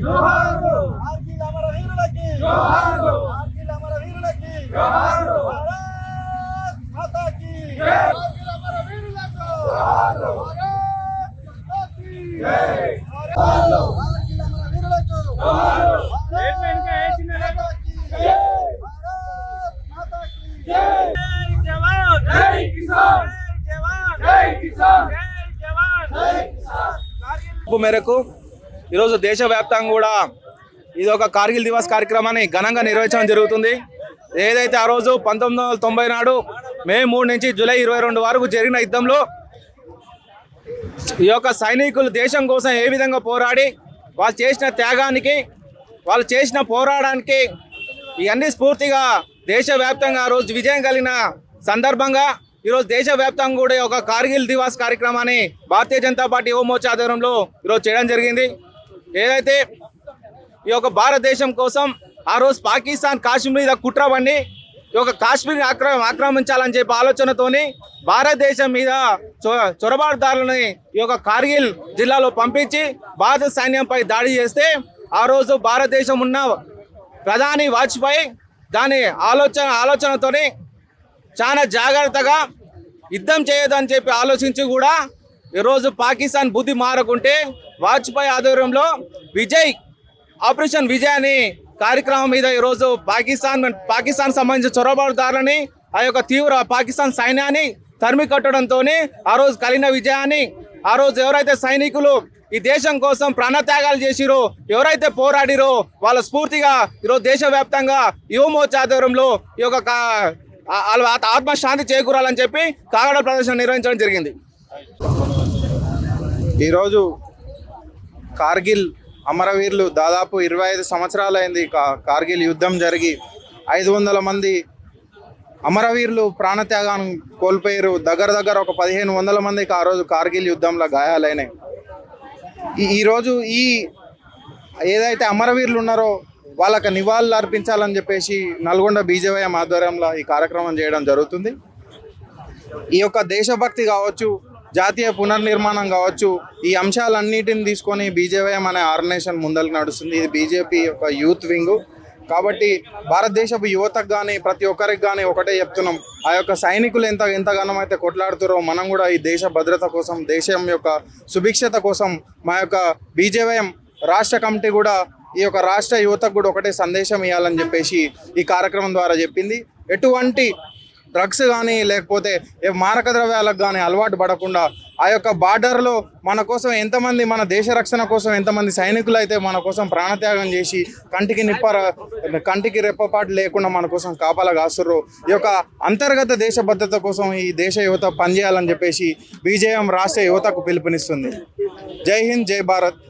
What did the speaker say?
కార్గిల్ అమరవీరులకి కార్గిల్ అమరవీరులకి భారత్ మాతాకి కార్గిల్ అమరవీరులకు భారత్ మాతాకి కార్గిల్ అమరవీరులకు భారత్ మాతాకి జై జవాన్ జై కిసాన్ జై కిసాన్ జై జవాన్ జై కిసాన్ మేరకు ఈరోజు దేశవ్యాప్తంగా కూడా ఇది ఒక కార్గిల్ దివస్ కార్యక్రమాన్ని ఘనంగా నిర్వహించడం జరుగుతుంది. ఏదైతే ఆ రోజు 1990 నాడు మే 3 నుంచి జూలై 22 వరకు జరిగిన యుద్ధంలో ఈ యొక్క సైనికులు దేశం కోసం ఏ విధంగా పోరాడి వాళ్ళు చేసిన త్యాగానికి వాళ్ళు చేసిన పోరాటానికి ఇవన్నీ స్ఫూర్తిగా దేశవ్యాప్తంగా ఆ రోజు విజయం కలిగిన సందర్భంగా ఈరోజు దేశవ్యాప్తంగా కూడా ఒక కార్గిల్ దివాస్ కార్యక్రమాన్ని భారతీయ జనతా పార్టీ యువ మోర్చా ఆధ్వర్యంలో ఈరోజు చేయడం జరిగింది. ఏదైతే ఈ యొక్క భారతదేశం కోసం ఆ రోజు పాకిస్తాన్ కాశ్మీర్ మీద కుట్ర పన్ని ఈ యొక్క కాశ్మీర్ ఆక్రమించాలని చెప్పి ఆలోచనతోని భారతదేశం మీద చొరబాటుదారులని ఈ యొక్క కార్గిల్ జిల్లాలో పంపించి భారత సైన్యంపై దాడి చేస్తే ఆ రోజు భారతదేశం ఉన్న ప్రధాని వాజ్పేయి దాని ఆలోచనతోని చాలా జాగ్రత్తగా యుద్ధం చేయదని చెప్పి ఆలోచించి కూడా ఈరోజు పాకిస్తాన్ బుద్ధి మారకుంటే వాజ్పేయి ఆధ్వర్యంలో ఆపరేషన్ విజయ్ అని కార్యక్రమం మీద ఈరోజు పాకిస్తాన్ సంబంధించిన చొరబాటుదారులని ఆ యొక్క తీవ్ర పాకిస్తాన్ సైన్యాన్ని తరిమి కట్టడంతో ఆ రోజు కలిగిన విజయాన్ని ఆ రోజు ఎవరైతే సైనికులు ఈ దేశం కోసం ప్రాణత్యాగాలు చేసిరో ఎవరైతే పోరాడిరో వాళ్ళ స్ఫూర్తిగా ఈరోజు దేశవ్యాప్తంగా యువ మోర్చా ఆధ్వర్యంలో ఈ యొక్క ఆత్మశాంతి చేకూరాలని చెప్పి కాగడ ప్రదర్శన నిర్వహించడం జరిగింది. ఈరోజు కార్గిల్ అమరవీరులు దాదాపు 25 సంవత్సరాలైంది కార్గిల్ యుద్ధం జరిగి 500 మంది అమరవీరులు ప్రాణత్యాగాన్ని కోల్పోయారు. దగ్గర ఒక 1500 మందికి ఆ రోజు కార్గిల్ యుద్ధంలో గాయాలైనాయి. ఈరోజు ఏదైతే అమరవీరులు ఉన్నారో వాళ్ళకి నివాళులు అర్పించాలని చెప్పేసి నల్గొండ బీజేవైఎం ఆధ్వర్యంలో ఈ కార్యక్రమం చేయడం జరుగుతుంది. ఈ యొక్క దేశభక్తి కావచ్చు, జాతీయ పునర్నిర్మాణం కావచ్చు, ఈ అంశాలన్నిటిని తీసుకొని బీజేవైఎం అనే ఆర్గనైజేషన్ ముందరికి నడుస్తుంది. ఇది బీజేపీ యొక్క యూత్ వింగ్ కాబట్టి భారతదేశపు యువతకు కానీ ప్రతి ఒక్కరికి కానీ ఒకటే చెప్తున్నాం, ఆ యొక్క సైనికులు ఎంతగానో అయితే కొట్లాడుతారో మనం కూడా ఈ దేశ భద్రత కోసం, దేశం యొక్క సుభిక్షత కోసం మా యొక్క బీజేవైఎం రాష్ట్ర కమిటీ కూడా ఈ యొక్క రాష్ట్ర యువతకు కూడా ఒకటే సందేశం ఇవ్వాలని చెప్పేసి ఈ కార్యక్రమం ద్వారా చెప్పింది. ఎటువంటి డ్రగ్స్ కానీ లేకపోతే మారక ద్రవ్యాలకు కానీ అలవాటు పడకుండా ఆ యొక్క బార్డర్లో మన కోసం ఎంతమంది, మన దేశ రక్షణ కోసం ఎంతమంది సైనికులు అయితే మన కోసం ప్రాణత్యాగం చేసి కంటికి రెప్పపాటు లేకుండా మన కోసం కాపలా కాస్తుర్రో ఈ యొక్క అంతర్గత దేశ భద్రత కోసం ఈ దేశ యువత పనిచేయాలని చెప్పేసి బీజేఎం రాష్ట్ర యువతకు పిలుపునిస్తుంది. జై హింద్, జై భారత్.